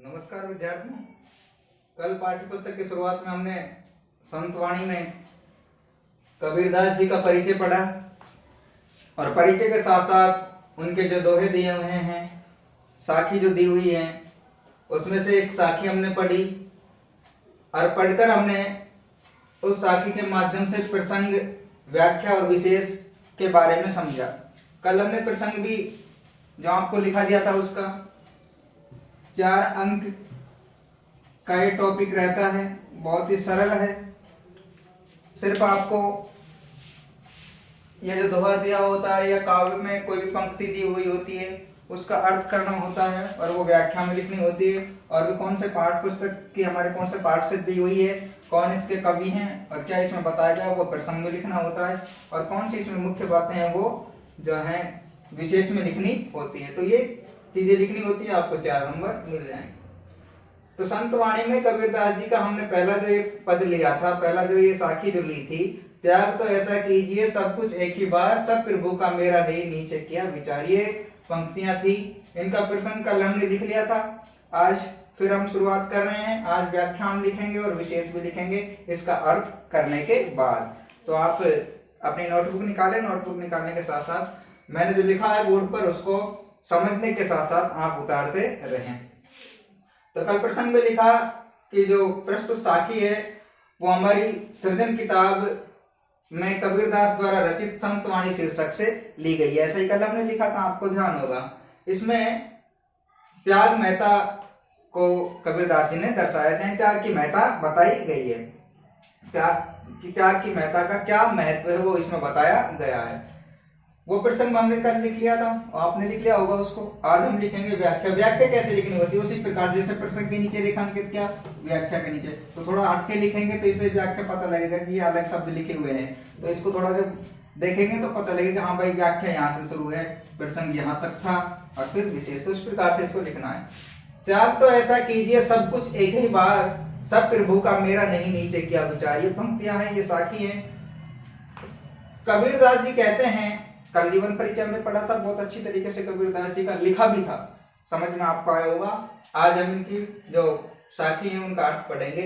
नमस्कार विद्यार्थियों। कल पाठ्य पुस्तक की शुरुआत में हमने संतवाणी में कबीरदास जी का परिचय पढ़ा और परिचय के साथ साथ उनके जो दोहे दिए हुए हैं, साखी जो दी हुई है, उसमें से एक साखी हमने पढ़ी और पढ़कर हमने उस साखी के माध्यम से प्रसंग, व्याख्या और विशेष के बारे में समझा। कल हमने प्रसंग भी जो आपको लिखा दिया था उसका 4 अंक का ये टॉपिक रहता है, बहुत ही सरल है। सिर्फ आपको ये जो दोहा दिया होता है या काव्य में कोई भी पंक्ति दी हुई होती है उसका अर्थ करना होता है और वो व्याख्या में लिखनी होती है, और भी कौन से पाठ पुस्तक की हमारे कौन से पाठ से दी हुई है, कौन इसके कवि हैं और क्या इसमें बताया गया वो प्रसंग में लिखना होता है, और कौन सी इसमें मुख्य बातें हैं वो जो है विशेष में लिखनी होती है। तो ये चीजें लिखनी होती है, आपको 4 नंबर मिल जाएंगे। तो संतवाणी में कबीरदास जी का हमने पहला जो ये पद लिया था, पहला जो ये साखी जो ली थी, त्याग तो ऐसा कीजिए सब कुछ एक ही बार, सब प्रभु का मेरा नहीं नीचे किया विचारिए, पंक्तियां थी। इनका प्रसंग कल हमने लिख लिया था। आज फिर हम शुरुआत कर रहे हैं। आज व्याख्यान लिखेंगे और विशेष भी लिखेंगे इसका अर्थ करने के बाद। तो आप अपनी नोटबुक निकालें, नोटबुक निकालने के साथ साथ मैंने जो लिखा है बोर्ड पर उसको समझने के साथ साथ आप उतारते रहें। तो कल प्रसंग में लिखा कि जो प्रस्तुत साखी है वो हमारी सृजन किताब में कबीरदास द्वारा रचित संतवाणी शीर्षक से ली गई है। ऐसा ही कल हमने लिखा था, आपको ध्यान होगा। इसमें त्याग महत्ता को कबीरदास जी ने दर्शाया है, त्याग की महत्ता बताई गई है। त्याग की महत्ता का क्या महत्व है वो इसमें बताया गया है। वो प्रसंग हमने कल लिख लिया था, आपने लिख लिया होगा उसको। आज हम लिखेंगे व्याख्या। व्याख्या कैसे लिखनी होती है उसी प्रकार जैसे प्रसंग के नीचे रेखांकित किया, व्याख्या के नीचे तो थोड़ा हट के लिखेंगे तो इसे व्याख्या पता लगेगा कि ये अलग शब्द लिखे हुए हैं। तो इसको थोड़ा जब देखेंगे तो पता लगेगा हाँ भाई व्याख्या यहाँ से शुरू है, प्रसंग यहाँ तक था और फिर विशेष। तो इस प्रकार से इसको लिखना है। त्याग तो ऐसा कीजिए सब कुछ एक ही बार, सब प्रभु का मेरा नहीं नीचे किया विचार। ये पंक्तियां हैं, ये साखी है। कबीरदास जी कहते हैं, कल जीवन परिचय में पढ़ा था, बहुत अच्छी तरीके से कबीरदास जी का लिखा भी था, समझ में आपको आया होगा। आज हम इनकी जो साखी है उनका अर्थ पढ़ेंगे।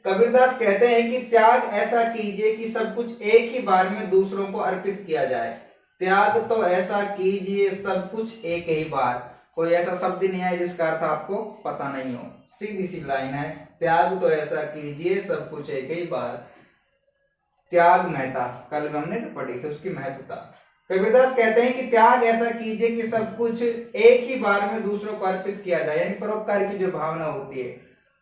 कबीरदास कहते हैं कि त्याग ऐसा कीजिए कि सब कुछ एक ही बार में दूसरों को अर्पित किया जाए। त्याग तो ऐसा कीजिए सब कुछ एक ही बार। कोई ऐसा शब्द नहीं है जिसका अर्थ आपको पता नहीं हो, सीधी सी लाइन है, त्याग तो ऐसा कीजिए सब कुछ एक ही बार। त्याग महत्ता कल हमने पढ़ी थी, उसकी महत्ता। कबीरदास कहते हैं कि त्याग ऐसा कीजिए कि सब कुछ एक ही बार में दूसरों को अर्पित किया जाए। यानी परोपकार की जो भावना होती है,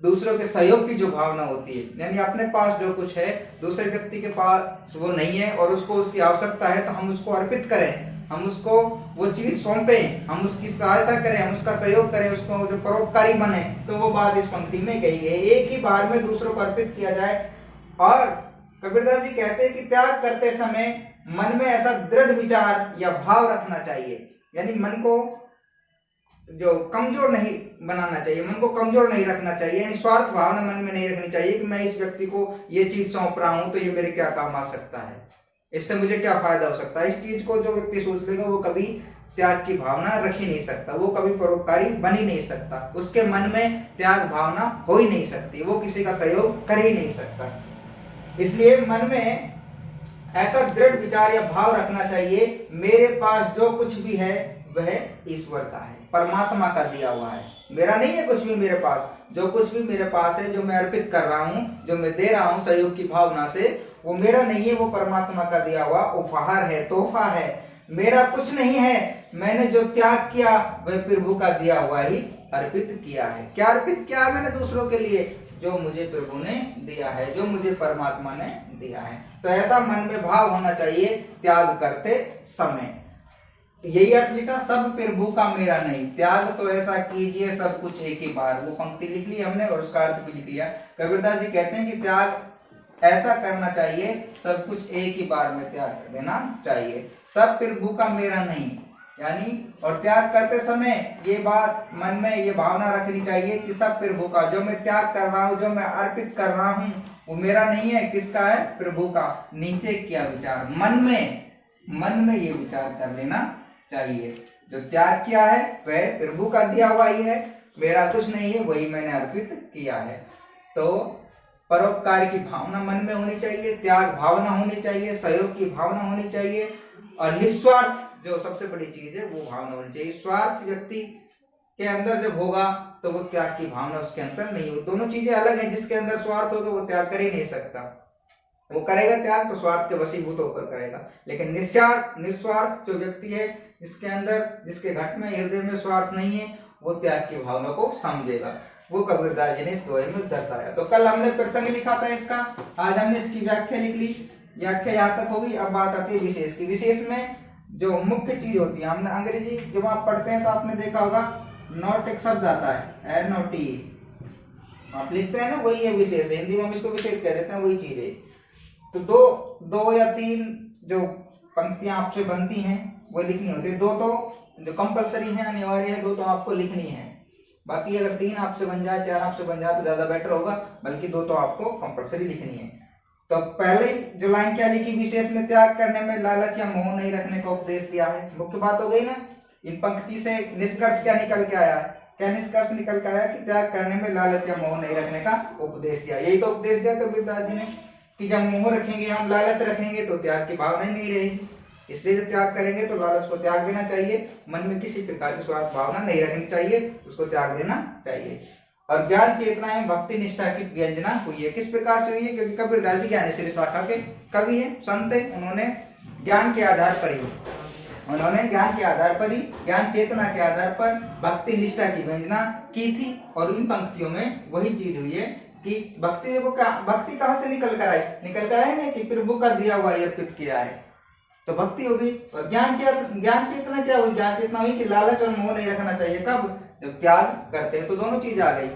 दूसरों के सहयोग की जो भावना होती है, यानी अपने पास जो कुछ है दूसरे व्यक्ति के पास वो नहीं है और उसको उसकी आवश्यकता है तो हम उसको अर्पित करें, हम उसको वो चीज सौंपें, हम उसकी सहायता करें, हम उसका सहयोग करें, उसको जो परोपकारी बने। तो वो बात इस पंक्ति में कही है, एक ही बार में दूसरों को अर्पित किया जाए। और कबीरदास जी कहते हैं कि त्याग करते समय मन में ऐसा दृढ़ विचार या भाव रखना चाहिए, यानी मन को जो कमजोर नहीं बनाना चाहिए, मन को कमजोर नहीं रखना चाहिए, यानी स्वार्थ भावना मन में नहीं रखनी चाहिए कि मैं इस व्यक्ति को ये चीज सौंप रहा हूं तो ये मेरे क्या काम आ सकता है, इससे मुझे क्या फायदा हो सकता है। इस चीज को जो व्यक्ति सोच लेगा वो कभी त्याग की भावना रख ही नहीं सकता, वो कभी परोपकारी बन ही नहीं सकता, उसके मन में त्याग भावना हो ही नहीं सकती, वो किसी का सहयोग कर ही नहीं सकता। इसलिए मन में ऐसा दृढ़ विचार या भाव रखना चाहिए, मेरे पास जो कुछ भी है वह ईश्वर का है, परमात्मा का दिया हुआ है, मेरा नहीं है कुछ भी। मेरे पास जो कुछ भी मेरे पास है, जो मैं अर्पित कर रहा हूँ, जो मैं दे रहा हूँ सहयोग की भावना से, वो मेरा नहीं है, वो परमात्मा का दिया हुआ उपहार है, तोहफा है, मेरा कुछ नहीं है। मैंने जो त्याग किया वह प्रभु का दिया हुआ ही अर्पित किया है। क्या अर्पित किया है मैंने दूसरों के लिए? जो मुझे प्रभु ने दिया है, जो मुझे परमात्मा ने दिया है। तो ऐसा मन में भाव होना चाहिए त्याग करते समय। यही अर्थ लिखा, सब प्रभु का मेरा नहीं, त्याग तो ऐसा कीजिए सब कुछ एक ही बार। वो पंक्ति लिख ली हमने और उसका अर्थ भी लिख लिया। कबीरदास जी कहते हैं कि त्याग ऐसा करना चाहिए, सब कुछ एक ही बार में त्याग कर देना चाहिए। सब प्रभु का मेरा नहीं, यानी और त्याग करते समय ये बात मन में ये भावना रखनी चाहिए कि सब प्रभु का, जो मैं त्याग कर रहा हूँ, जो मैं अर्पित कर रहा हूँ वो मेरा नहीं है, किसका है? प्रभु का। नीचे किया विचार, मन में ये विचार कर लेना चाहिए, जो त्याग किया है वह प्रभु का दिया हुआ ही है, मेरा कुछ नहीं है, वही मैंने अर्पित किया है। तो परोपकार की भावना मन में होनी चाहिए, त्याग भावना होनी चाहिए, सहयोग की भावना होनी चाहिए, और निस्वार्थ जो सबसे बड़ी चीज है वो भावना होनी चाहिए। स्वार्थ व्यक्ति के अंदर जब होगा तो वो त्याग की भावना उसके अंदर नहीं होगी। दोनों चीजें अलग हैं। जिसके अंदर स्वार्थ होगा वो त्याग कर ही नहीं सकता। वो करेगा त्याग तो स्वार्थ के वशीभूत होकर करेगा। लेकिन निस्वार्थ जो व्यक्ति है, जिसके अंदर, जिसके घट में, हृदय में स्वार्थ नहीं है, वो त्याग की भावना को समझेगा। वो कबीरदास जी ने इस दोहे में दर्शाया। तो कल हमने प्रसंग लिखा था इसका, आज हमने इसकी व्याख्या लिख ली। व्याख्या यहाँ तक होगी। अब बात आती है विशेष की। विशेष में जो मुख्य चीज होती है, हमने अंग्रेजी जब आप पढ़ते हैं तो आपने देखा होगा नॉट एक शब्द आता है, NOT आप लिखते हैं ना, वही है विशेष। हिंदी में हम इसको विशेष कह देते हैं, वही चीज है। तो दो या तीन जो पंक्तियां आपसे बनती हैं वो लिखनी होती है। दो तो जो कंपलसरी है, अनिवार्य है, दो तो आपको लिखनी है। बाकी अगर 3 आपसे बन जाए, 4 आपसे बन जाए तो ज्यादा बेटर होगा, बल्कि 2 तो आपको कंपलसरी लिखनी है। तो पहले जो लाइन क्या लिखी, विशेष में त्याग करने में लालच या मोह नहीं रखने का उपदेश दिया है। मुख्य बात हो गई ना। इन पंक्ति से निष्कर्ष क्या निकल के आया, क्या निष्कर्ष निकल के आया कि त्याग करने में लालच या मोह नहीं रखने का उपदेश दिया। यही तो उपदेश दिया कबीरदास जी ने कि जब मोह रखेंगे, हम लालच रखेंगे तो त्याग की भावना ही नहीं रहेगी। इसलिए जब त्याग करेंगे तो लालच को त्याग देना चाहिए, मन में किसी प्रकार की स्वार्थ भावना नहीं रखनी चाहिए, उसको त्याग देना चाहिए। और ज्ञान चेतना एवं भक्ति निष्ठा की व्यंजना हुई है। किस प्रकार से हुई है, क्योंकि कबीरदास जी ज्ञानेश्वरी शाखा के कवि है, संत है। उन्होंने ज्ञान के आधार पर ही, ज्ञान चेतना के आधार पर भक्ति निष्ठा की व्यंजना की थी। और इन पंक्तियों में वही चीज हुई है कि भक्ति, देखो भक्ति कहाँ से निकल कर आई ना, कि प्रभु का दिया हुआ अर्पित किया है, तो भक्ति हो गई। और ज्ञान चेतना क्या हुई, ज्ञान चेतना हुई कि लालच और मोह नहीं रखना चाहिए। कब, जब त्याग करते हैं। तो दोनों चीज आ गई,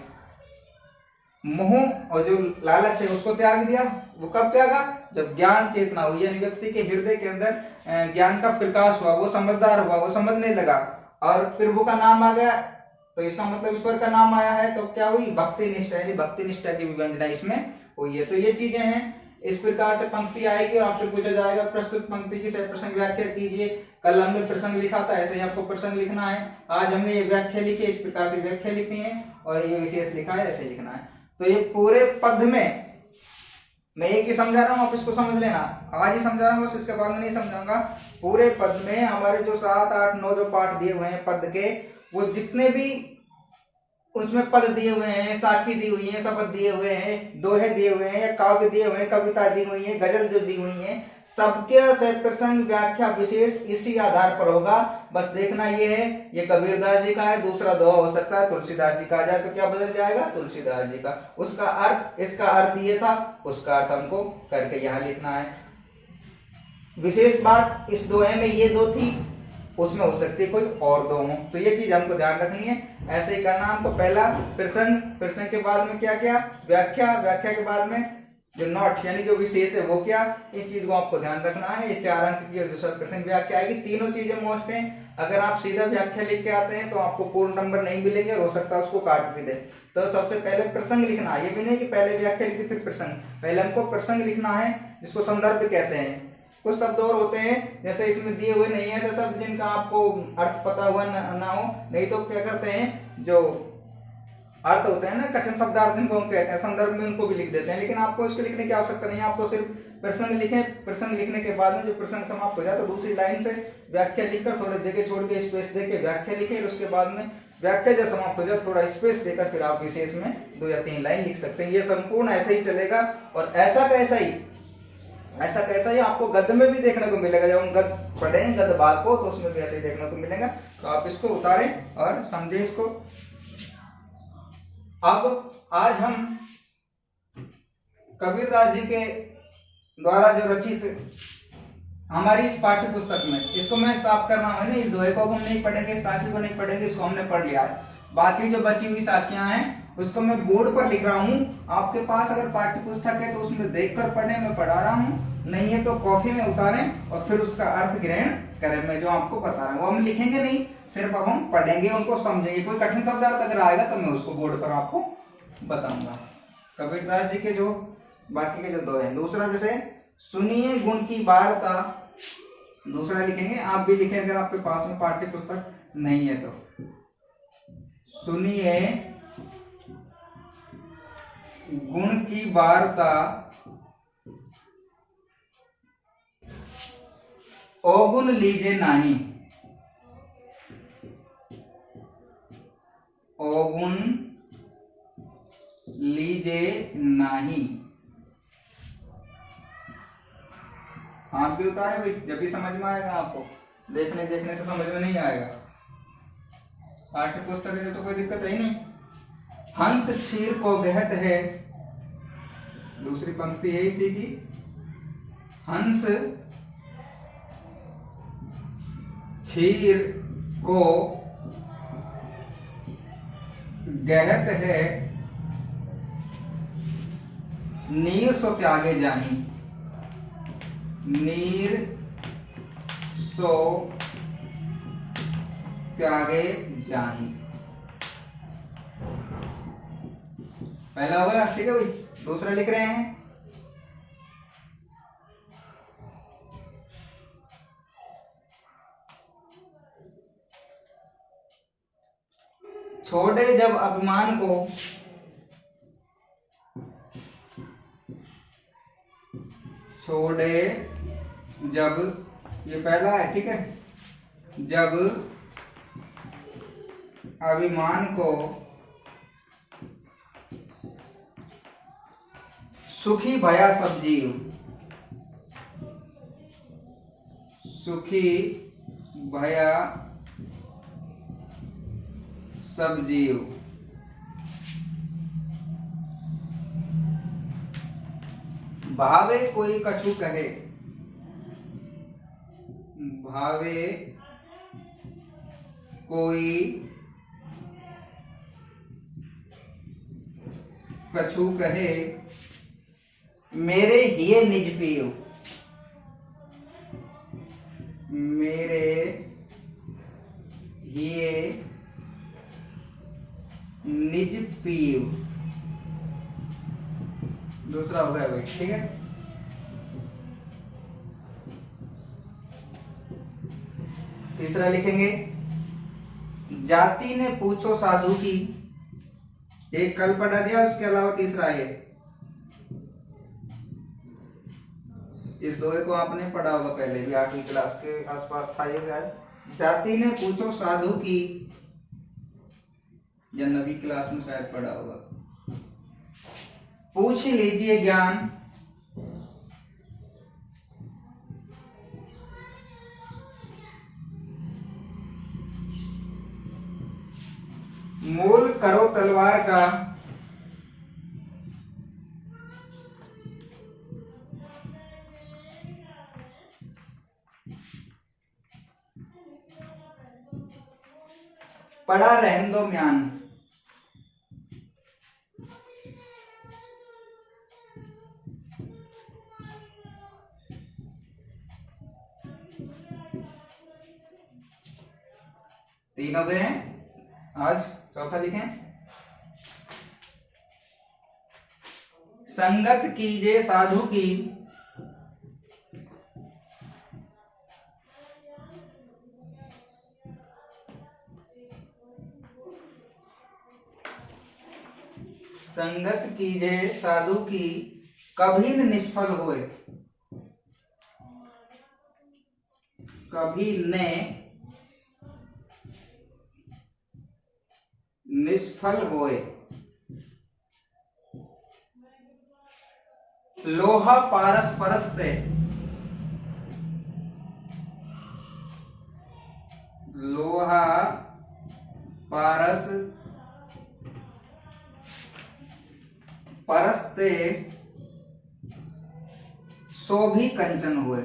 मोह और जो लालच है उसको त्याग दिया। वो कब त्यागा, जब ज्ञान चेतना हुई, यानी व्यक्ति के हृदय के अंदर ज्ञान का प्रकाश हुआ, वो समझदार हुआ, वो समझने लगा, और प्रभु का नाम आ गया, तो इसका मतलब ईश्वर का नाम आया है। तो क्या हुई, भक्ति निष्ठा, यानी भक्ति निष्ठा की व्यंजना इसमें हुई है। तो ये चीजें हैं। इस प्रकार से पंक्ति आएगी और आपसे पूछा जाएगा प्रस्तुत पंक्ति की सही प्रसंग व्याख्या कीजिए। कल हमने प्रसंग लिखा था, ऐसे ही आपको प्रसंग लिखना है। आज हमने ये व्याख्या लिखी, इस प्रकार से व्याख्या लिखनी है, और ये विशेष लिखा है, ऐसे लिखना है। तो ये पूरे पद में मैं एक ही समझा रहा हूँ, आप इसको समझ लेना। आज ही समझा रहा हूँ, बस इसके बाद में नहीं समझाऊंगा। पूरे पद में हमारे जो 7, 8, 9 जो पाठ दिए हुए हैं पद के, वो जितने भी उसमें पद दिए हुए हैं, साखी दी हुई है, शब्द दिए हुए हैं, दोहे दिए हुए हैं, या काव्य दिए हुए हैं, कविता दी हुई है, गजल जो दी हुई है, सबके प्रसंग व्याख्या विशेष इसी आधार पर होगा। बस देखना ये है, ये कबीरदास जी का है, दूसरा दोहा हो सकता है तुलसीदास जी का आ जाए, तो क्या बदल जाएगा, तुलसीदास जी का। उसका अर्थ, इसका अर्थ ये था, उसका अर्थ हमको करके यहाँ लिखना है। विशेष बात इस दोहे में ये 2 थी, उसमें हो सकती है कोई और 2 हो, तो ये चीज हमको ध्यान रखनी है। ऐसे ही करना हमको। पहला प्रसंग, प्रसंग के बाद में क्या क्या, व्याख्या, व्याख्या के बाद में जो नॉट यानी जो विशेष है वो क्या, इस चीज को आपको ध्यान रखना है। ये 4 अंक की जो प्रसंग व्याख्या आएगी, तीनों चीजें मोस्ट हैं। अगर आप सीधा व्याख्या लिख के आते हैं तो आपको पूर्ण नंबर नहीं मिलेंगे, हो सकता है उसको काट भी दे। तो सबसे पहले प्रसंग लिखना है, ये भी नहीं कि पहले व्याख्या लिखी फिर प्रसंग। पहले हमको प्रसंग लिखना है, जिसको संदर्भ कहते हैं। कुछ शब्द और होते हैं, जैसे इसमें दिए हुए नहीं है ऐसे शब्द जिनका आपको अर्थ पता हुआ ना हो, नहीं तो क्या करते हैं, जो अर्थ होते हैं ना, कठिन शब्दार्थ जिनको हम कहते हैं, संदर्भ में उनको भी लिख देते हैं। लेकिन आपको इसको लिखने की आवश्यकता नहीं है, आप तो सिर्फ प्रसंग लिखें। प्रसंग लिखने के बाद में जो प्रसंग समाप्त हो जाए तो दूसरी लाइन से व्याख्या लिखकर थोड़ी जगह छोड़ के स्पेस देके व्याख्या लिखें। उसके बाद में व्याख्या जब समाप्त हो जाए थोड़ा स्पेस देकर फिर आप विशेष में 2 या 3 लाइन लिख सकते हैं। ये संपूर्ण ऐसे ही चलेगा। और ऐसा कैसा ही आपको गद्य में भी देखने को मिलेगा। जब हम गद्य पढ़ें गद्य भाग को, तो उसमें भी ऐसे ही देखने को मिलेगा। तो आप इसको उतारें और समझें इसको। अब आज हम कबीरदास जी के द्वारा जो रचित हमारी इस पाठ्य पुस्तक में, इसको मैं साफ कर रहा हूं ना, इस दोहे को हम नहीं पढ़ेंगे, साखी को नहीं पढ़ेंगे, इसको हमने पढ़ लिया है। बाकी जो बची हुई साखियां हैं उसको मैं बोर्ड पर लिख रहा हूँ। आपके पास अगर पाठ्य पुस्तक है तो उसमें देखकर पढ़ें, मैं पढ़ा रहा हूँ। नहीं है तो कॉपी में उतारें और फिर उसका अर्थ ग्रहण करें। मैं जो आपको बता रहा हूँ वो हम लिखेंगे नहीं, सिर्फ अब हम पढ़ेंगे, उनको समझेंगे। कोई कठिन शब्दार्थ अगर आएगा तो मैं उसको बोर्ड पर आपको बताऊंगा। कबीरदास जी के जो बाकी के जो दोहे हैं, दूसरा जैसे सुनिए गुण की वार्ता, दूसरा लिखेंगे, आप भी लिखें अगर आपके पास में पाठ्य पुस्तक नहीं है तो। सुनिए गुण की वार्ता अवगुण लीजे नाही। अवगुण लीजे नाही। आप भी उतारे भाई, जब भी समझ में आएगा आपको। देखने देखने से समझ में नहीं आएगा। पाठ्य पुस्तक है तो कोई दिक्कत है ही नहीं। हंस क्षीर को गहत है, दूसरी पंक्ति है इसी की। हंस क्षीर को गहत है, नीर सो त्यागे जानी। नीर सो त्यागे जानी। पहला होगा, ठीक है भाई। दूसरा लिख रहे हैं, छोड़े जब अभिमान को, छोड़े जब, ये पहला है, ठीक है। जब अभिमान को सुखी भया सब जीव। सुखी भया सब जीव। भावे कोई कछु कहे। भावे कोई कछु कहे, मेरे हिये निज पियो। मेरे हिये निज पियो। दूसरा हो गया भाई, ठीक है। तीसरा लिखेंगे, जाति ने पूछो साधु की। एक कल पढ़ा दिया, उसके अलावा तीसरा है। इस दो को आपने पढ़ा होगा पहले भी, 8वीं क्लास के आसपास था ये शायद। जाति ने पूछो साधु की, या 9वीं क्लास में शायद पढ़ा होगा। पूछ लीजिए ज्ञान, मोल करो तलवार का। पड़ा रहन दो म्यान। तीन हो गए हैं आज। चौथा लिखें, संगत कीजिए साधु की। संगत कीजिए साधु की, कभी न निष्फल होए। कभी न निष्फल होए। लोहा पारस परस्ते। लोहा पारस परस्ते, सो भी कंचन हुए।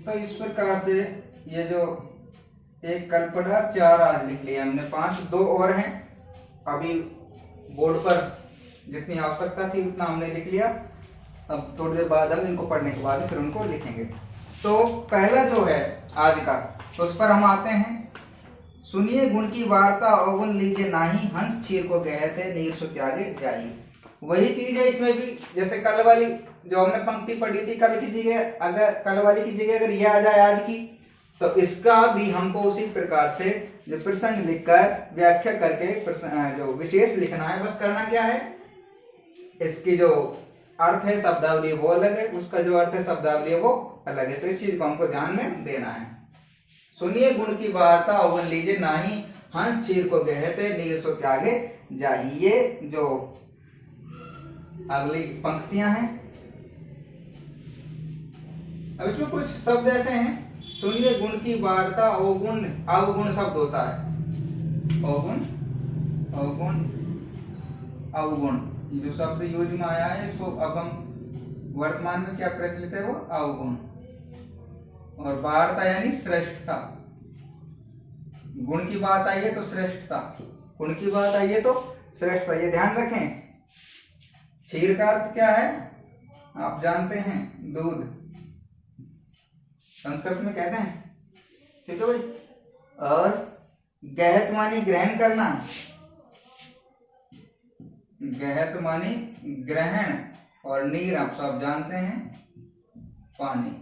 तो इस प्रकार से ये जो एक कल पढ़ा, 4 आज लिख लिया हमने, 5 2 और हैं। अभी बोर्ड पर जितनी आवश्यकता थी उतना हमने लिख लिया। अब थोड़ी देर बाद हम इनको पढ़ने के बाद फिर उनको लिखेंगे। तो पहला जो है आज का, उस पर हम आते हैं। सुनिए गुण की वार्ता अवगुण लीजिए नाही, हंस क्षीर को गहते नीर सो त्यागे जाई। वही चीज है इसमें भी, जैसे कल वाली जो हमने पंक्ति पढ़ी थी, कल की जगह अगर कल वाली की जगह अगर ये आ जाए आज की, तो इसका भी हमको उसी प्रकार से जो प्रसंग लिखकर व्याख्या करके जो विशेष लिखना है। बस करना क्या है, इसकी जो अर्थ है शब्दावली वो अलग है, उसका जो अर्थ है शब्दावली है वो अलग है। तो इस चीज को हमको ध्यान में देना है। सुनिए गुण की वार्ता अवगुण लीजिए, नाही हंस चीर को गहते नीर सो त्यागे जाहि। ये जो अगली पंक्तियां हैं, अब इसमें कुछ शब्द ऐसे हैं, सुनिए गुण की वार्ता, अवगुण अवगुण शब्द होता है, अवगुण अवगुण अवगुण जो शब्द यूज में आया है, इसको अब हम वर्तमान में क्या प्रचलित है वो अवगुण। और वार्ता यानी श्रेष्ठता, गुण की बात आई है तो श्रेष्ठता, गुण की बात आई है तो श्रेष्ठता, ये ध्यान रखें। क्षीर का अर्थ क्या है आप जानते हैं, दूध, संस्कृत में कहते हैं, ठीक है भाई। और गहत मानी ग्रहण करना, गहत मानी ग्रहण, और नीर आप सब जानते हैं पानी।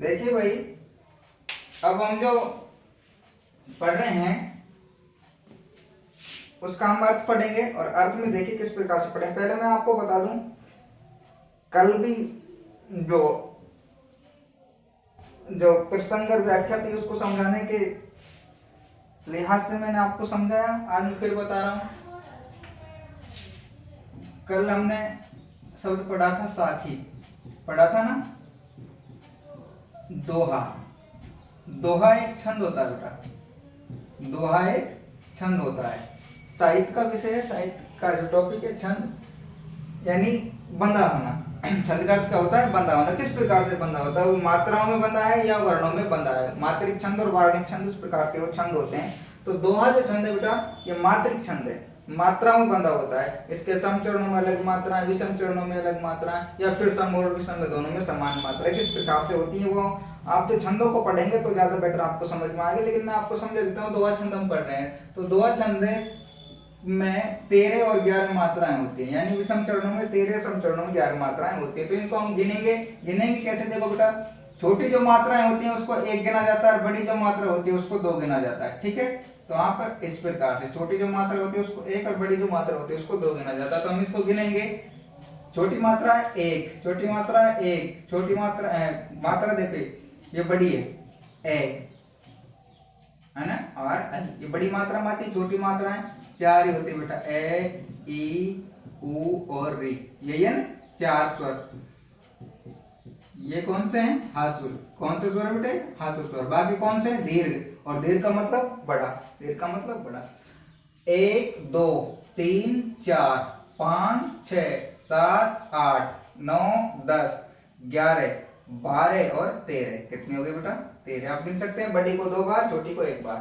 देखिए भाई, अब हम जो पढ़ रहे हैं उसका हम अर्थ पढ़ेंगे, और अर्थ में देखिए किस प्रकार से पढ़ेंगे। पहले मैं आपको बता दूं, कल भी जो प्रसंग और व्याख्या थी उसको समझाने के लिहाज से मैंने आपको समझाया, आज मैं फिर बता रहा हूं। कल हमने शब्द पढ़ा था साखी, पढ़ा था ना, दोहा। दोहा एक छंद होता है बेटा, दोहा एक छंद होता है, साहित्य का विषय है, साहित्य का जो टॉपिक है छंद यानी बंधा होना। छंद का अर्थ क्या होता है, बंधा होना। किस प्रकार से बंधा होता है, वो मात्राओं में बंधा है या वर्णों में बंधा है। मात्रिक छंद और वार्णिक छंद इस प्रकार के वो छंद होते हैं। तो दोहा जो छंद है बेटा, ये मात्रिक छंद है, मात्रा में बंधा होता है। इसके सम चरणों में अलग मात्राएं, विषम चरणों में अलग मात्राएं, या फिर सम और विषम दोनों में समान मात्राएं किस प्रकार से होती है, वो आप जो छंदों को पढ़ेंगे तो ज्यादा बेटर आपको समझ में आएगा। लेकिन मैं आपको समझा देता हूँ, दोहा छंद हम पढ़ रहे हैं, तो दोहा छंद में 13 और 11 मात्राएं होती हैं, यानी विषम चरणों में 13, सम चरणों में 11 मात्राएं होती है। तो इनको हम गिनेंगे। गिनेंगे कैसे, देखो बेटा, छोटी जो मात्राएं होती हैं उसको 1 गिना जाता है, और बड़ी जो मात्रा होती है उसको 2 गिना जाता है, ठीक है। तो यहाँ पर इस प्रकार से छोटी जो मात्रा होती है उसको 1, और बड़ी जो मात्रा होती है उसको 2 गिना जाता है। तो हम इसको गिनेंगे। छोटी मात्रा 1, छोटी मात्रा 1, छोटी मात्रा देखिए ये बड़ी है है ना, और ये बड़ी मात्रा में आती है। छोटी मात्राएं 4 ही होती है बेटा, ए, ई, उ और री, यही है ना 4 स्वर। ये कौन से हैं, हासुर। कौन से स्वर बेटे, हासुर स्वर। बाकी कौन से, दीर्घ, और दीर्घ का मतलब बड़ा, दीर्घ का मतलब बड़ा। 1, 2, 3, 4, 5, 6, 7, 8, 9, 10, 11, 12 और 13। कितनी हो गई बेटा, 13। आप गिन सकते हैं, बड़ी को 2 बार, छोटी को 1 बार।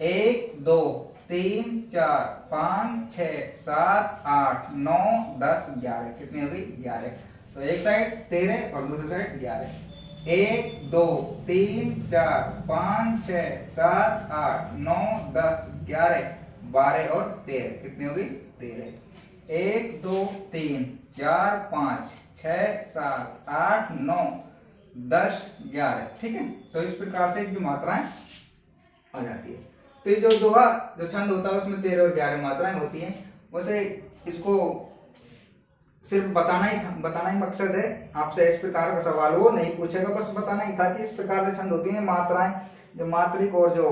1, 2, 3, 4, 5, 6, 7, 8, 9, 10, 11। कितनी हो गई, 11। तो एक साइड 13 और दूसरी साइड 11। 1, 2, 3, 4, 5, 6, 7, 8, 9, 10, 11, 12 और 13। कितनी हो गई, 13। 1, 2, 3, 4, 5, 6, 7, 8, 9, 10, 11, ठीक है। तो इस प्रकार से जो मात्राएं आ जाती है। तो ये जो दोहा जो छंद होता है उसमें 13 और 11 मात्राएं होती हैं। वैसे इसको सिर्फ बताना ही मकसद है। आपसे इस प्रकार का सवाल वो नहीं पूछेगा, बस बताना ही था कि इस प्रकार से छंद होती हैं। मात्राएं जो मात्रिक और जो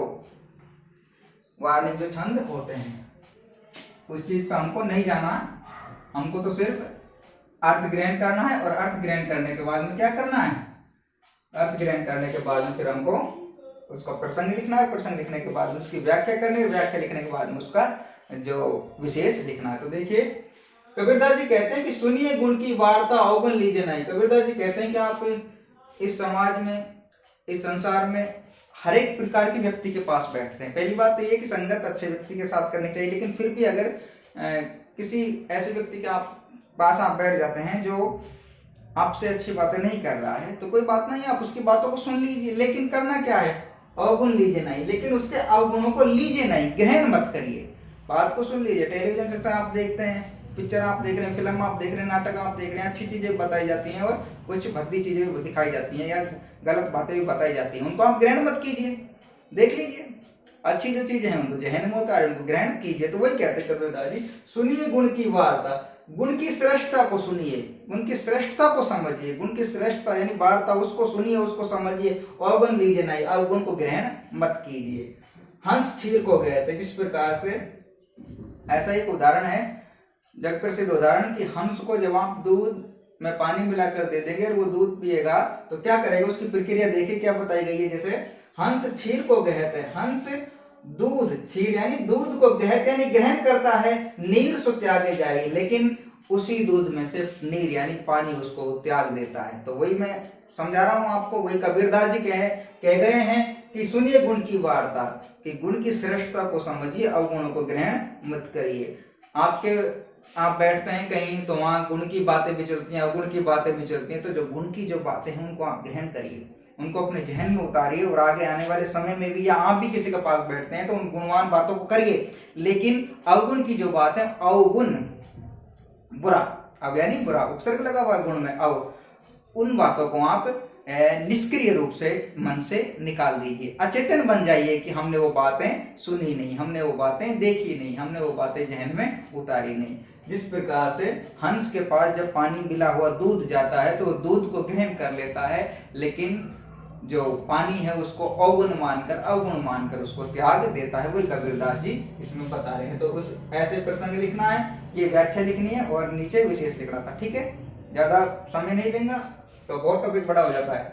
वार्णिक जो छंद होते हैं, उस चीज पे हमको नहीं जाना। हमको तो सिर्फ अर्थ ग्रहण करना है, और अर्थ ग्रहण करने के बाद में क्या करना है, अर्थ ग्रहण करने के बाद में फिर हमको उसका प्रसंग लिखना है। प्रसंग लिखने के बाद में उसकी व्याख्या करनी है। व्याख्या लिखने के बाद में उसका जो विशेष लिखना है। तो देखिए कबीरदास जी कहते हैं कि सुनिए गुण की वार्ता अवगुण लीजिए नहीं। कबीरदास जी कहते हैं कि आप इस समाज में, इस संसार में हर एक प्रकार के व्यक्ति के पास बैठते हैं। पहली बात तो ये कि संगत अच्छे व्यक्ति के साथ करनी चाहिए, लेकिन फिर भी अगर किसी ऐसे व्यक्ति के पास आप बैठ जाते हैं जो आपसे अच्छी बातें नहीं कर रहा है, तो कोई बात नहीं, आप उसकी बातों को सुन लीजिए, लेकिन करना क्या है, अवगुण लीजिए नहीं। लेकिन उसके अवगुणों को लीजिए नहीं, ग्रहण मत करिए, बात को सुन लीजिए। टेलीविजन से आप देखते हैं, पिक्चर आप देख रहे हैं, फिल्म आप देख रहे हैं, नाटक आप देख रहे हैं, अच्छी चीजें बताई जाती हैं और कुछ भद्दी चीजें भी दिखाई जाती हैं या गलत बातें भी बताई जाती हैं, उनको आप ग्रहण मत कीजिए, देख लीजिए। अच्छी जो चीजें हैं उनको जहन में उतारे, उनको ग्रहण कीजिए। तो वही कहते हैं कबीरदास जी, सुनिए गुण की वार्ता, गुण की श्रेष्ठता को सुनिए, गुण की श्रेष्ठता को समझिए, गुण की श्रेष्ठता यानी वार्ता उसको सुनिए, उसको समझिए, अवगुण लीजिए नहीं, अवगुण को ग्रहण मत कीजिए। हंस क्षीर को गए थे, जिस प्रकार से ऐसा एक उदाहरण है, जग प्रसिद्ध उदाहरण, कि हंस को जब आप दूध में पानी मिलाकर दे देंगे और वो दूध पिएगा तो क्या करेगा, उसकी प्रक्रिया देखिए क्या बताई गई है। जैसे हंस क्षीर को गहते, हंस दूध, क्षीर यानी दूध को गहते यानी ग्रहण करता है, नीर सो त्यागे जाए, लेकिन उसी दूध में सिर्फ नीर यानी पानी उसको त्याग देता है। तो वही मैं समझा रहा हूं आपको, वही कबीरदास जी कह गए हैं कि सुनिए गुण की वार्ता, कि गुण की श्रेष्ठता को समझिए, अवगुणों को ग्रहण मत करिए। आप बैठते हैं कहीं तो वहां गुण की बातें भी चलती हैं, अवगुण की बातें भी चलती हैं, तो जो गुण की जो बातें हैं उनको आप ग्रहण करिए, उनको अपने जहन में उतारिए, और आगे आने वाले समय में भी या आप भी किसी के पास बैठते हैं तो उन गुणवान बातों को करिए। लेकिन अवगुण की जो बात है, अवगुण बुरा, अब यानी बुरा उपसर्ग लगा हुआ गुण में अव, उन बातों को आप निष्क्रिय रूप से मन से निकाल दीजिए, अचेतन बन जाइए कि हमने वो बातें सुनी नहीं, हमने वो बातें देखी नहीं, हमने वो बातें जहन में उतारी नहीं। जिस प्रकार से हंस के पास जब पानी मिला हुआ दूध जाता है तो दूध को ग्रहण कर लेता है, लेकिन जो पानी है उसको अवगुण मानकर, अवगुण मानकर उसको त्याग देता है। वही कबीरदास जी इसमें बता रहे हैं। तो उस ऐसे प्रसंग लिखना है, ये व्याख्या लिखनी है और नीचे विशेष लिखना था, ठीक है। ज्यादा समय नहीं लेंगे तो बहुत टॉपिक बड़ा हो जाता है।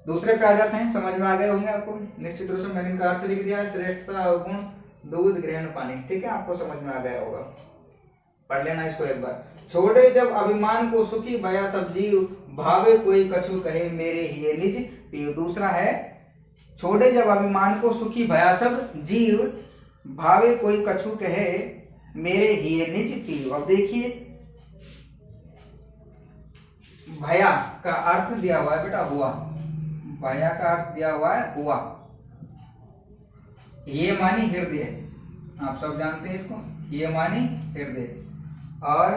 दूसरे पे आ जाते हैं, समझ में आ गए होंगे आपको निश्चित रूप से। मैंने इनका अर्थ लिख दिया, श्रेष्ठता, अवगुण, दूध, ग्रहण, पानी, ठीक है, आपको समझ में आ गया होगा। पढ़ लेना इसको एक बार। छोड़े जब अभिमान को सुखी भया सब जीव, भावे कोई कछु कहे मेरे ही निज पीव। दूसरा है, छोड़े जब अभिमान को सुखी भया सब जीव, भावे कोई कछु कहे मेरे ही निज पीव। अब देखिए, भया का अर्थ दिया हुआ है बेटा हुआ, भया का अर्थ दिया हुआ है हुआ, ये मानी हृदय, आप सब जानते हैं इसको, ये मानी हृदय, और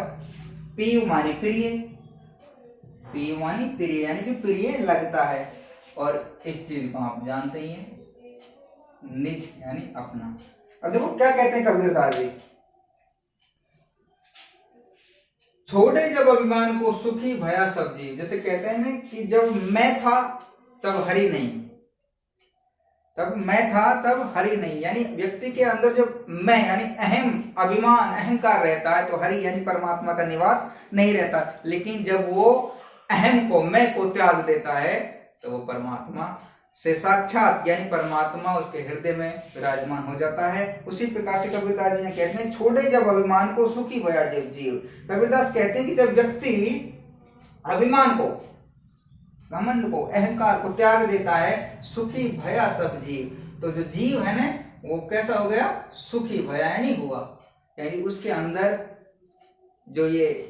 पीव मानी प्रिय, पीव मानी प्रिय यानी कि प्रिय लगता है, और इस चीज को आप जानते ही हैं, निज यानी अपना। अब देखो क्या कहते हैं कबीरदास जी, छोड़े जब अभिमान को सुखी भया सब जीव। जैसे कहते हैं ना कि जब मैं था तब हरि नहीं, तब मैं था तब हरि नहीं, यानी व्यक्ति के अंदर जब मैं यानी अहम, अभिमान, अहंकार रहता है तो हरि यानी परमात्मा का निवास नहीं रहता। लेकिन जब वो अहम को, मैं को त्याग देता है तो वो परमात्मा से साक्षात यानी परमात्मा उसके हृदय में विराजमान हो जाता है। उसी प्रकार से कबीरदास जी ने कहते हैं, छोड़े जब अभिमान को सुखी भया जब जीव। कबीरदास कहते हैं कि जब व्यक्ति अभिमान को, घमंड को, अहंकार को त्याग देता है, सुखी भया सब जीव, तो जो जीव है ना वो कैसा हो गया, सुखी भया यानी हुआ, यानी उसके अंदर जो ये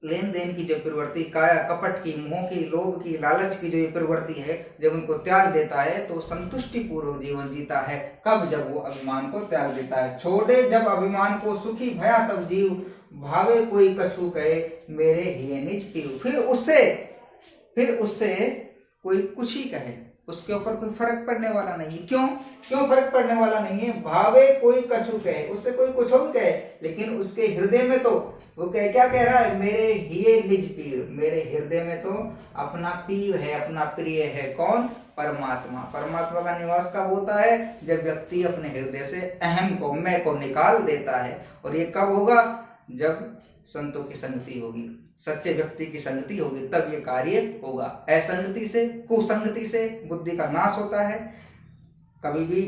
लेन देन की जो प्रवृत्ति, काया कपट की, मोह की, लोभ की, लालच की जो ये प्रवृत्ति है, जब उनको त्याग देता है तो संतुष्टि पूर्वक जीवन जीता है। कब, जब वो अभिमान को त्याग देता है। छोड़े जब अभिमान को सुखी भया सब जीव, भावे कोई कछु कहे मेरे ही निज पीव। फिर उससे कोई कुछ ही कहे, उसके ऊपर कोई फर्क पड़ने वाला नहीं है। क्यों फर्क पड़ने वाला नहीं है? भावे कोई कछु कहे, उससे कोई कुछ भी कहे, लेकिन उसके हृदय में तो वो क्या कह रहा है, मेरे ही निज पीव, मेरे हृदय में तो अपना पीव है, अपना प्रिय है। कौन? परमात्मा। परमात्मा का निवास कब होता है? जब व्यक्ति अपने हृदय से अहम को, मैं को निकाल देता है। और ये कब होगा? जब संतों की संगति होगी, सच्चे व्यक्ति की संगति होगी, तब ये कार्य होगा। असंगति से, कुसंगति से बुद्धि का नाश होता है। कभी भी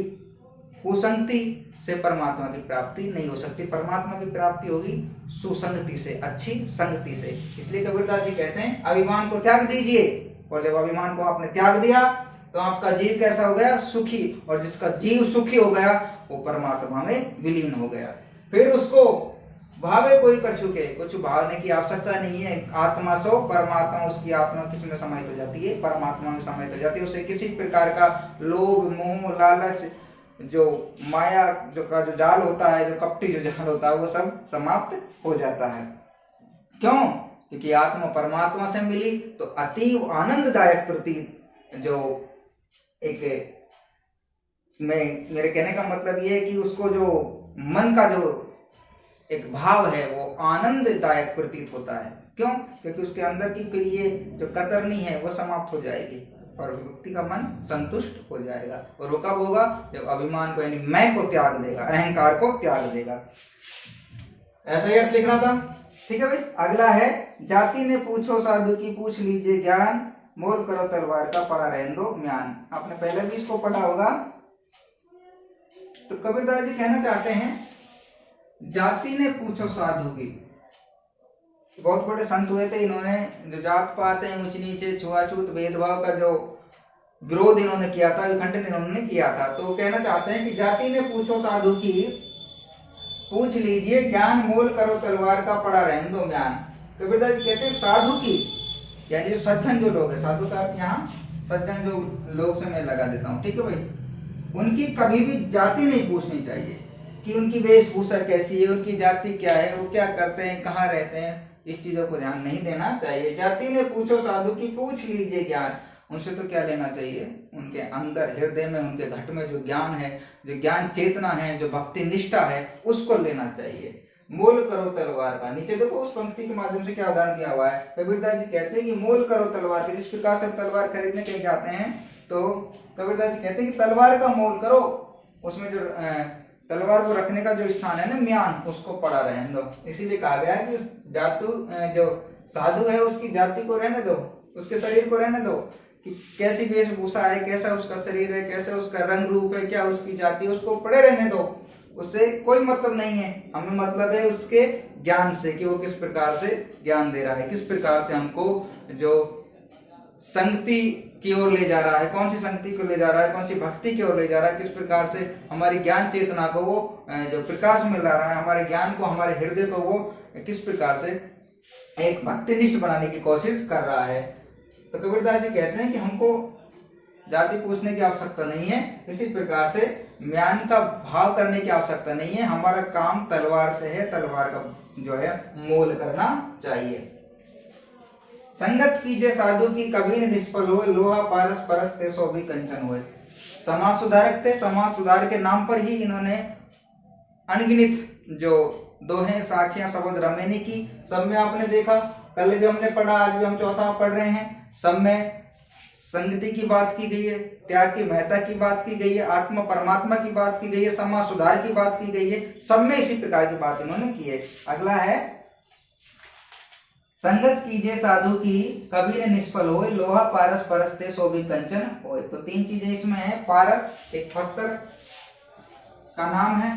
कुसंगति से परमात्मा की प्राप्ति नहीं हो सकती। परमात्मा की प्राप्ति होगी सुसंगति से, अच्छी संगति से। इसलिए कबीरदास जी कहते हैं अभिमान को त्याग दीजिए, और जब अभिमान को आपने त्याग दिया तो आपका जीव कैसा हो गया? सुखी। और जिसका जीव सुखी हो गया वो परमात्मा में विलीन हो गया। फिर उसको भावे कोई कछु के, कुछ भावने की आवश्यकता नहीं है। आत्मा सो परमात्मा, उसकी आत्मा किस में समाहित हो जाती है? परमात्मा में समाहित हो जाती है। उसे किसी प्रकार का लोभ, मोह, लालच, जो माया जो जाल होता है, जो कपटी जो जाल होता है, वो सब समाप्त हो जाता है। क्यों? क्योंकि आत्मा परमात्मा से मिली तो अतीव आनंददायक प्रतीत, जो एक मेरे कहने का मतलब ये है कि उसको जो मन का जो एक भाव है वो आनंददायक प्रतीत होता है। क्यों? क्योंकि उसके अंदर की फिर ये जो कतरनी है वो समाप्त हो जाएगी और व्यक्ति का मन संतुष्ट हो जाएगा। और वो कब होगा? जब अभिमान को यानी मैं को त्याग देगा, अहंकार को त्याग देगा। ऐसा ही अर्थ लिखना था। ठीक है भाई। अगला है, जाति ने पूछो साधु की, पूछ लीजिए ज्ञान, मोल करो तलवार का, पड़ा रहने दो म्यान। आपने पहले भी इसको पढ़ा होगा। तो कबीरदास जी कहना चाहते हैं जाति ने पूछो साधु की। बहुत बड़े संत हुए थे, इन्होंने जो जात पात है, ऊंच नीचे, छुआछूत, भेदभाव का जो विरोध इन्होंने किया था, विखंडन इन्होंने किया था। तो कहना चाहते हैं कि जाति ने पूछो साधु की, पूछ लीजिए ज्ञान, मोल करो तलवार का, पड़ा रहने दो म्यान। कबीरदास जी कहते हैं साधु की यानी जो सज्जन जो लोग है, साधु का अर्थ यहाँ सज्जन जो लोग से मैं लगा देता हूँ। ठीक है भाई। उनकी कभी भी जाति नहीं पूछनी चाहिए कि उनकी वेशभूषा कैसी है, उनकी जाति क्या है, वो क्या करते हैं, कहाँ रहते हैं, इस चीजों को ध्यान नहीं देना चाहिए। जाति ने पूछो साधु की, पूछ लीजिए ज्ञान। उनसे तो क्या लेना चाहिए? उनके अंदर हृदय में, उनके घट में जो ज्ञान है, जो ज्ञान चेतना है, जो भक्ति निष्ठा है, उसको लेना चाहिए। मोल करो तलवार का। नीचे देखो उस पंक्ति के माध्यम से क्या उदाहरण दिया हुआ है। कबीरदास जी कहते हैं कि मोल करो तलवार के। जिस प्रकार से तलवार खरीदने के जाते हैं तो कबीरदास जी कहते हैं कि तलवार का मोल करो। उसमें जो तलवार को रखने का जो स्थान है ना, म्यान, उसको पड़ा रहने दो। इसीलिए कहा गया है कि जातु जो साधु है उसकी जाति को रहने दो, उसके शरीर को रहने दो, कि कैसी वेशभूषा है, कैसा उसका शरीर है, कैसा उसका रंग रूप है, क्या उसकी जाति है, उसको पड़े रहने दो। उससे कोई मतलब नहीं है। हमें मतलब है उसके ज्ञान से, कि वो किस प्रकार से ज्ञान दे रहा है, किस प्रकार से हमको जो संगति की ओर ले जा रहा है, कौन सी संगति को ले जा रहा है, कौन सी भक्ति की ओर ले जा रहा है, किस प्रकार से हमारी ज्ञान चेतना को वो जो प्रकाश मिल रहा है, हमारे ज्ञान को, हमारे हृदय को वो किस प्रकार से एक भक्तिनिष्ठ बनाने की कोशिश कर रहा है। तो कबीरदास जी कहते हैं कि हमको जाति पूछने की आवश्यकता नहीं है, इसी प्रकार से म्यान का भाव करने की आवश्यकता नहीं है। हमारा काम तलवार से है, तलवार का जो है मोल करना चाहिए। संगत कीजिए साधु की, कभी निष्फल होए, लोहा पारस परस ते सो भी कंचन होए। समाज सुधारक थे। समाज सुधार के नाम पर ही इन्होंने अनगिनत जो दोहे, साखियां, शब्द रमेनी की। सब में आपने देखा, कल भी हमने पढ़ा, आज भी हम चौथा पढ़ रहे हैं। सब में संगति की बात की गई है, त्याग की महत्ता की बात की गई है, आत्मा परमात्मा की बात की गई है, समाज सुधार की बात की गई है। सब में इसी प्रकार की बात इन्होंने की है। अगला है, संगत कीजिए साधु की, कभी न निष्फल होए, लोहा पारस परसते सो भी कंचन होए। तो तीन चीजें इसमें है। पारस एक पत्थर का नाम है,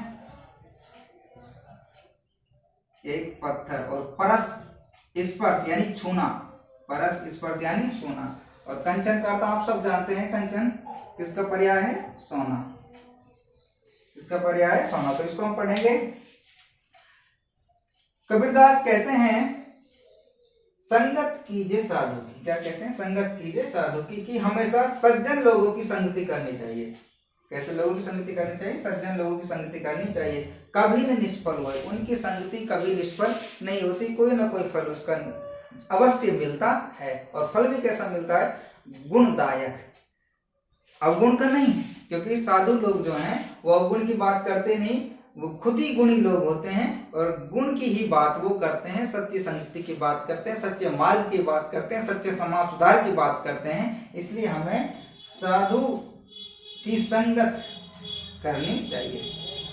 एक पत्थर, और परस स्पर्श यानी छूना, परस स्पर्श यानी छूना। और कंचन का अर्थ आप सब जानते हैं, कंचन किसका पर्याय है? सोना। इसका पर्याय है सोना। तो इसको हम पढ़ेंगे। कबीरदास कहते हैं संगत कीजिए साधु की। क्या कहते हैं? संगत कीजिए साधु की, कि हमेशा सज्जन लोगों की संगति करनी चाहिए। कैसे लोगों की संगति करनी चाहिए? सज्जन लोगों की संगति करनी चाहिए। कभी न निष्फल हुए, उनकी संगति कभी निष्फल नहीं होती। कोई ना कोई फल उसका अवश्य मिलता है। और फल भी कैसा मिलता है? गुणदायक, अवगुण का नहीं। क्योंकि साधु लोग जो हैं वो अवगुण की बात करते नहीं, वो खुद ही गुणी लोग होते हैं और गुण की ही बात वो करते हैं। सच्ची संगति की बात करते हैं, सच्चे मार्ग की बात करते हैं, सच्चे समाज सुधार की बात करते हैं। इसलिए हमें साधु की संगत करनी चाहिए।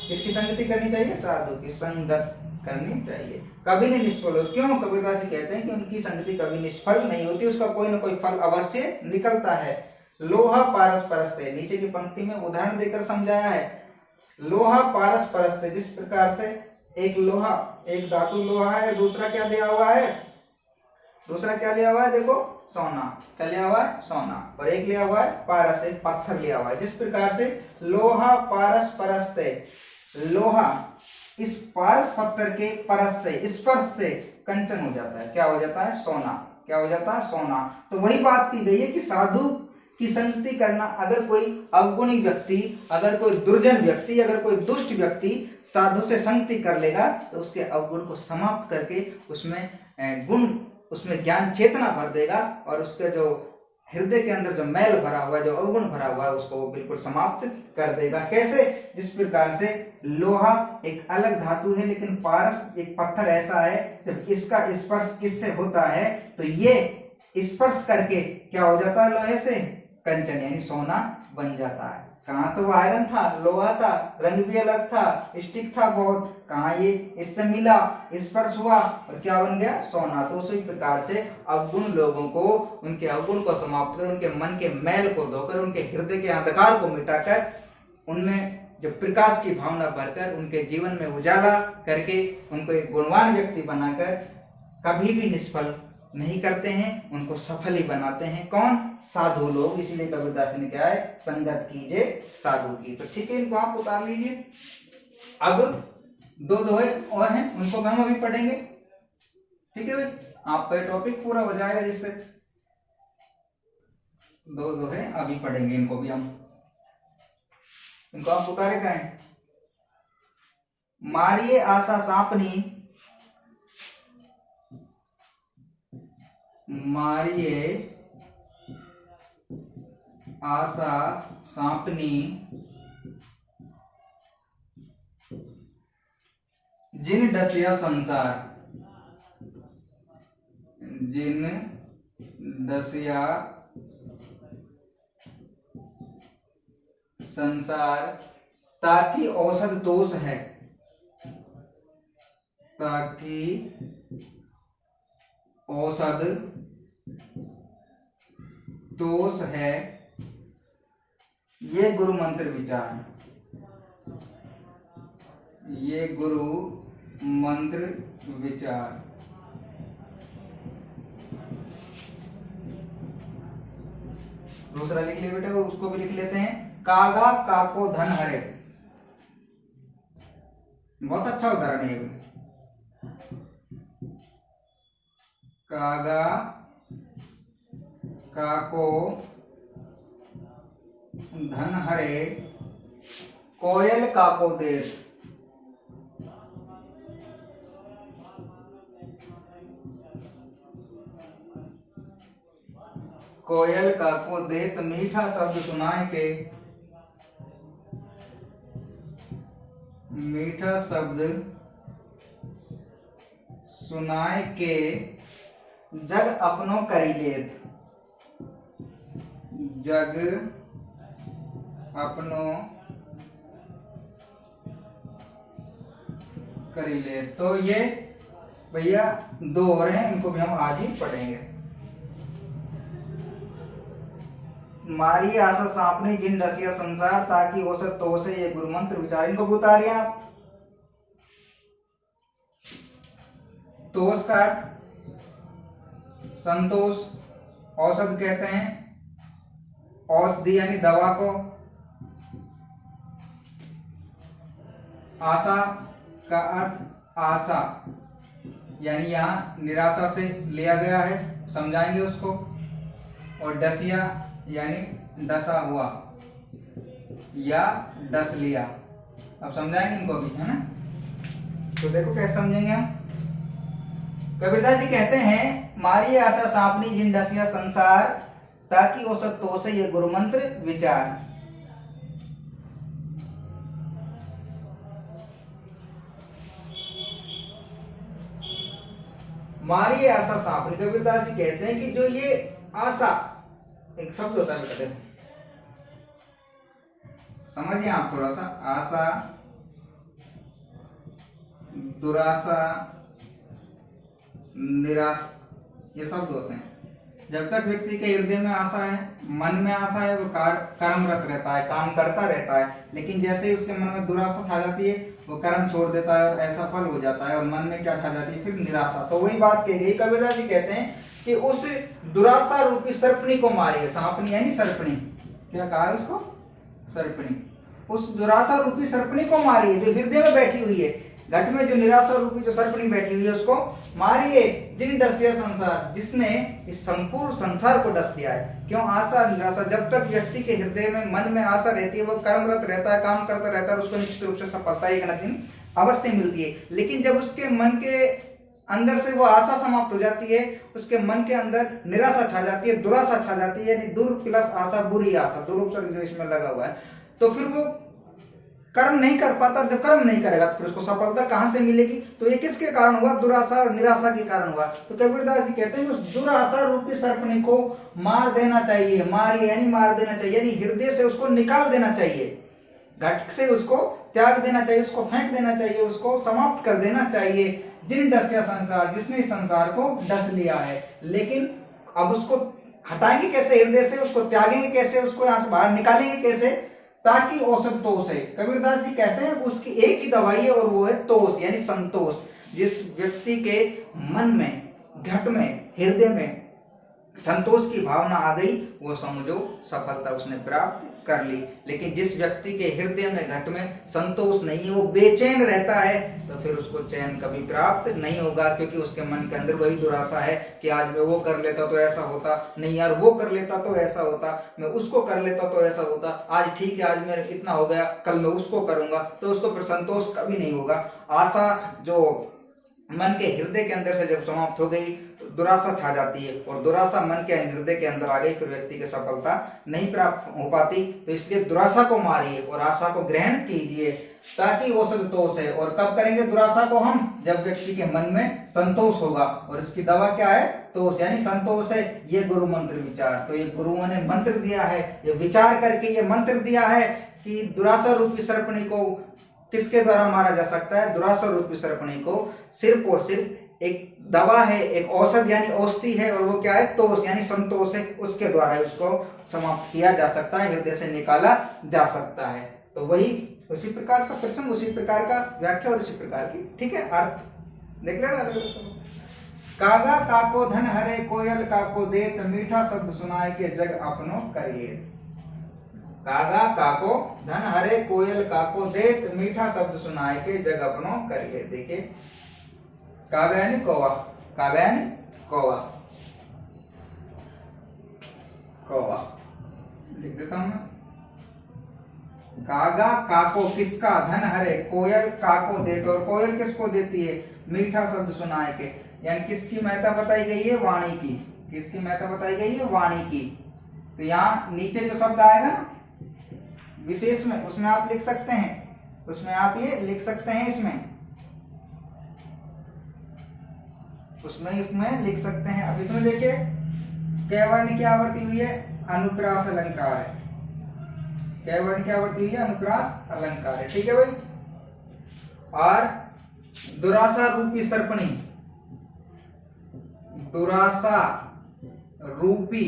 किसकी संगति करनी चाहिए? साधु की संगत करनी चाहिए। कभी नहीं निष्फल हो। क्यों? कबीरदास जी कहते हैं कि उनकी संगति कभी निष्फल नहीं होती, उसका कोई ना कोई फल अवश्य निकलता है। लोहा पारस परसते, नीचे की पंक्ति में उदाहरण देकर समझाया है। लोहा पारस परस्ते, जिस प्रकार से एक लोहा, एक धातु लोहा है, दूसरा क्या दिया हुआ है, दूसरा क्या लिया हुआ है, देखो सोना, क्या लिया हुआ है, सोना, और एक लिया हुआ है पारस, एक पत्थर लिया हुआ है। जिस प्रकार से लोहा पारस परस्ते, लोहा इस पारस पत्थर के परस से, स्पर्श से कंचन हो जाता है, क्या हो जाता है, सोना, क्या हो जाता है, सोना। तो वही बात की गई है कि साधु की संगति करना, अगर कोई अवगुणी व्यक्ति, अगर कोई दुर्जन व्यक्ति, अगर कोई दुष्ट व्यक्ति साधु से संगति कर लेगा तो उसके अवगुण को समाप्त करके उसमें गुण, उसमें ज्ञान चेतना भर देगा, और उसके जो हृदय के अंदर जो मैल भरा हुआ है, जो अवगुण भरा हुआ है, उसको वो बिल्कुल समाप्त कर देगा। कैसे, जिस प्रकार से लोहा एक अलग धातु है, लेकिन पारस एक पत्थर ऐसा है, जब इसका स्पर्श किससे होता है तो ये स्पर्श करके क्या हो जाता है, लोहे से कंचन यानी सोना बन जाता है। कहाँ तो वो आयरन था, लोहा था, रंग भी अलग था, स्टिक था बहुत, कहाँ ये इससे मिला, स्पर्श हुआ और क्या बन गया, सोना। तो उसी प्रकार से अवगुण लोगों को, उनके अवगुण को समाप्त कर, उनके मन के मैल को धोकर, उनके हृदय के अंधकार को मिटाकर, उनमें जो प्रकाश की भावना भरकर, उनके जीवन में उजाला करके, उनको एक गुणवान व्यक्ति बनाकर कभी भी निष्फल नहीं करते हैं, उनको सफल ही बनाते हैं। कौन, साधु लोग। इसलिए कबीरदास ने क्या है, संगत कीजिए साधु की। तो ठीक है, इनको आप उतार लीजिए। अब दो दोहे और हैं, उनको हम अभी पढ़ेंगे। ठीक है भाई, आपका टॉपिक पूरा हो जाएगा जिससे। दो दोहे अभी पढ़ेंगे, इनको भी हम, इनको आप उतारे करें। मारिए आशा सांपनी, मारिए आशा सांपनी, जिन डसिया संसार, जिन डसिया संसार, ताकि औसत दोष है, ताकि औसत दोष है, ये गुरु मंत्र विचार, ये गुरु मंत्र विचार। दूसरा लिख लिया बेटे, उसको भी लिख लेते हैं। कागा काको धन हरे, बहुत अच्छा उदाहरण है। कागा काको धन हरे, कोयल काको देश, कोयल काको देत, मीठा शब्द सुनाए के, मीठा शब्द सुनाए के, जग अपनो करी लेत, जग अपनो करी लेत। तो ये भैया दो और हैं, इनको भी हम आज ही पढ़ेंगे। मारी आशा सांपनी, जिन डसिया संसार, ताकि औसत तो से, ये गुरु मंत्र विचार। इनको उतारिए आप। तोष का अर्थ संतोष, औषध कहते हैं औषधि यानी दवा को। आशा का अर्थ आशा यानी यहाँ निराशा से लिया गया है, समझाएंगे उसको। और डसिया यानी डसा हुआ या डस लिया, अब समझाएंगे इनको भी, है ना। तो देखो कैसे समझेंगे हम। कबीरदास जी कहते हैं, मारिए आशा सांपनी, जिन डसिया संसार, ताकि औसत तो से, ये गुरु मंत्र विचार। मारिए आशा सांपनी, कबीरदास जी कहते हैं कि जो ये आशा एक शब्द होता है बेटा, देखो समझिए आप थोड़ा सा। आशा, दुराशा, निराशा, ये शब्द होते हैं। जब तक व्यक्ति के हृदय में आशा है, मन में आशा है, वो कर्मरत रहता है, काम करता रहता है। लेकिन जैसे ही उसके मन में दुराशा छा जाती है वो कर्म छोड़ देता है और ऐसा फल हो जाता है और मन में क्या छा जाती है, फिर निराशा। तो वही बात कही गई, कबीरदास जी कहते हैं कि उस दुराशा रूपी सर्पणी को मारिए। सांपनी है नहीं, सर्पणी, क्या कहा है उसको, सर्पणी। उस दुराशा रूपी सर्पणी को मारिए जो हृदय में बैठी हुई है, घट में जो निराशा रूपी जो सर्पणी बैठी हुई है उसको मारिए। जिन डसिया संसार, जिसने इस संपूर्ण संसार को डस लिया है। क्यों? आशा निराशा। जब तक व्यक्ति के हृदय में मन में आशा रहती है, वो कर्मरत रहता है, काम करता रहता है, उसको निश्चित रूप से सफलता एक न दिन अवश्य मिलती है। लेकिन जब उसके मन के अंदर से वो आशा समाप्त हो जाती है, उसके मन के अंदर निराशा छा जाती है, दुराशा छा जाती है, यानी दुर प्लस आशा, बुरी आशा, दुरुपसर्ग जो इसमें लगा हुआ है, तो फिर वो कर्म नहीं कर पाता। जब कर्म नहीं करेगा तो फिर उसको सफलता कहां से मिलेगी? तो ये किसके कारण हुआ? दुराशा और निराशा के कारण हुआ। तो कबीरदास जी कहते हैं उस दुराशा रूपी सर्पणी को मार देना चाहिए। मारिए यानी मार देना चाहिए, यानी हृदय से उसको निकाल देना चाहिए, घट से उसको त्याग देना चाहिए, उसको फेंक देना चाहिए, उसको समाप्त कर देना चाहिए। जिन डसिया संसार, जिसने इस संसार को डस लिया है। लेकिन अब उसको हटाएंगे कैसे हृदय से? उसको त्यागेंगे कैसे? उसको यहां से बाहर निकालेंगे कैसे? ताकि औसत तोष है। कबीरदास जी कहते हैं उसकी एक ही दवाई है और वो है तोष, यानी संतोष। जिस व्यक्ति के मन में, घट में, हृदय में संतोष की भावना आ गई, वो समझो सफलता उसने प्राप्त कर ली। लेकिन जिस व्यक्ति के हृदय में, घट में संतोष नहीं है, वो बेचैन रहता है, तो फिर उसको चैन कभी प्राप्त नहीं होगा। क्योंकि उसके मन के अंदर वही दुराशा है कि आज मैं वो कर लेता तो ऐसा होता, नहीं यार वो कर लेता तो ऐसा होता, मैं उसको कर लेता तो ऐसा होता, आज ठीक है आज मेरा इतना हो गया, कल मैं उसको करूंगा, तो उसको फिर संतोष कभी नहीं होगा। आशा जो मन के हृदय के अंदर से जब समाप्त हो गई तो दुराशा छा जाती है, और दुराशा मन के हृदय के अंदर आ गई, फिर व्यक्ति की सफलता नहीं प्राप्त हो पाती। तो इसलिए दुराशा को मारिए और आशा को ग्रहण कीजिए, ताकि वो संतोष है। और कब करेंगे दुराशा को हम? जब व्यक्ति के मन में संतोष होगा। और इसकी दवा क्या है? तोष, यानी संतोष है। ये गुरु मंत्र विचार, तो ये गुरुओं ने मंत्र दिया है, ये विचार करके ये मंत्र दिया है कि दुराशा रूपी सर्पणी को किसके द्वारा मारा जा सकता है? दुराशा रूपी सर्पणी को सिर्फ और सिर्फ एक दवा है, एक औषध यानी औषधि है, और वो क्या है? तोष यानी संतोष है। उसके द्वारा उसको समाप्त किया जा सकता है, हृदय से निकाला जा सकता है। तो वही उसी प्रकार का प्रसंग, उसी प्रकार का व्याख्या और उसी प्रकार की, ठीक है, अर्थ देख लेना। कागा काको धन हरे, कोयल काको देत, मीठा शब्द सुनाए के जग अपनो करिए। कागा काको धन हरे, कोयल काको देत, मीठा शब्द सुनाए के जग अपनो करिए। देखिए कागा यानी कौवा, कागा यानी कौवा, कौवा लिख देता हूं मैं। कागा काको किसका? धन हरे, कोयल काको देत, और कोयल किसको देती है? मीठा शब्द सुनाए के, यानी किसकी महत्ता बताई गई है? वाणी की। किसकी महत्ता बताई गई है? वाणी की। तो यहाँ नीचे जो शब्द आएगा ना विशेष में, उसमें आप लिख सकते हैं, उसमें आप ये लिख सकते हैं, इसमें लिख सकते हैं। अब इसमें देखिए कैवर्ण की आवृत्ति हुई है, अनुप्रास अलंकार है। कैवर्ण की आवृत्ति हुई है, अनुप्रास अलंकार है, ठीक है भाई। और दुराशा रूपी सर्पणी, दुराशा रूपी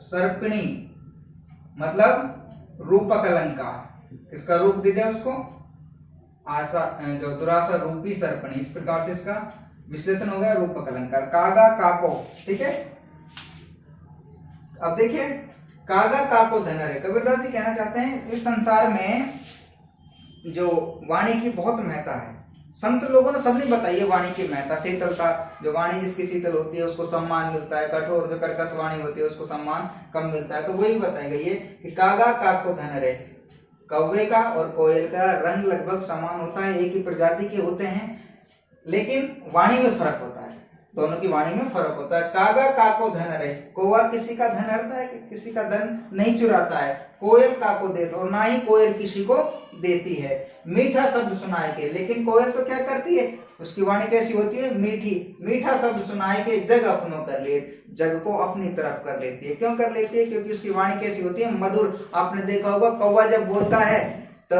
सर्पणी मतलब रूपक अलंकार। किसका रूप दे दिया उसको? आशा, जो दुराशा रूपी सर्पणी, इस प्रकार से इसका विश्लेषण हो गया, रूपक अलंकार। कागा काको, ठीक है। अब देखिए कागा काको धनरे, कबीरदास जी कहना चाहते हैं इस संसार में जो वाणी की बहुत महत्ता है। संत लोगों ने सबने बताई है वाणी की महत्ता, शीतलता, जो वाणी जिसकी शीतल होती है उसको सम्मान मिलता है, कठोर जो कर्कश वाणी होती है उसको सम्मान कम मिलता है। तो वही बताई गई है कि कागा काको धनरे, कौवे का और कोयल का रंग लगभग समान होता है, एक ही प्रजाति के होते हैं, लेकिन वाणी में फर्क होता है, दोनों की वाणी में फर्क होता है। कागा काको धनरे, कौवा किसी का धन हरता है, किसी का धन नहीं चुराता है। कोयल काको देता, और ना ही कोयल किसी को देती है। मीठा शब्द सुनाए के, लेकिन कोयल तो क्या करती है? उसकी वाणी कैसी होती है? मीठी। मीठा शब्द सुनाए के जग अपनो कर ले, जग को अपनी तरफ कर लेती है। क्यों कर लेती है? क्योंकि उसकी वाणी कैसी होती है? मधुर। आपने देखा होगा कौवा जब बोलता है तो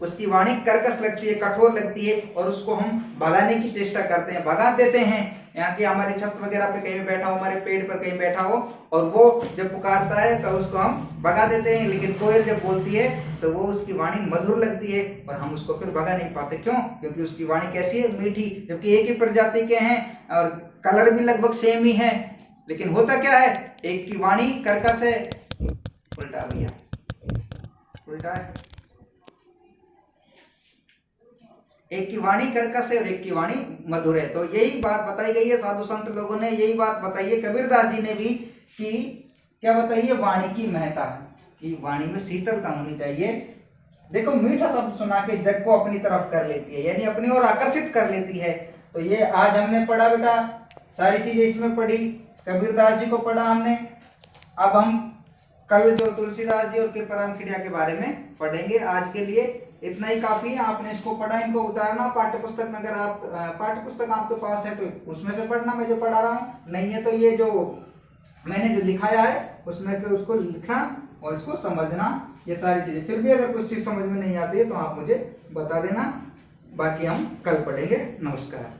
उसकी वाणी कर्कश लगती है, कठोर लगती है, और उसको हम भगाने की चेष्टा करते हैं, भगा देते हैं। यहाँ की हमारी छत वगैरह पे कहीं बैठा हो, हमारे पेड़ पर कहीं बैठा हो, और वो जब पुकारता है तो उसको हम भगा देते हैं। लेकिन कोयल जब बोलती है तो वो उसकी वाणी मधुर लगती है और हम उसको फिर भगा नहीं पाते। क्यों? क्योंकि उसकी वाणी कैसी है? मीठी। जबकि एक ही प्रजाति के हैं और कलर भी लगभग सेम ही है, लेकिन होता क्या है, एक की वाणी कर्कश है, उल्टा भैया, उल्टा है, एक की वाणी कर्कश है और एक की वाणी मधुर है। तो यही बात बताई गई है, साधु संत लोगों ने यही बात बताई है, कबीरदास जी ने भी, कि क्या बताइए, वाणी की महत्ता, कि वाणी में शीतलता होनी चाहिए। देखो मीठा शब्द सुना के जग को अपनी तरफ कर लेती है, यानी अपनी ओर आकर्षित कर लेती है। तो ये आज हमने पढ़ा बेटा, सारी चीजें इसमें पढ़ी, कबीरदास जी को पढ़ा हमने। अब हम कल जो तुलसीदास जी और कृपाराम खिड़िया के बारे में पढ़ेंगे। आज के लिए इतना ही काफी है, आपने इसको पढ़ा, इनको उतारना पाठ्य पुस्तक में, अगर आप पाठ्य पुस्तक आपके पास है तो उसमें से पढ़ना, मैं जो पढ़ा रहा हूँ, नहीं है तो ये जो मैंने जो लिखाया है उसमें से उसको लिखना और इसको समझना, ये सारी चीजें। फिर भी अगर कुछ चीज समझ में नहीं आती है तो आप मुझे बता देना, बाकी हम कल पढ़ेंगे। नमस्कार।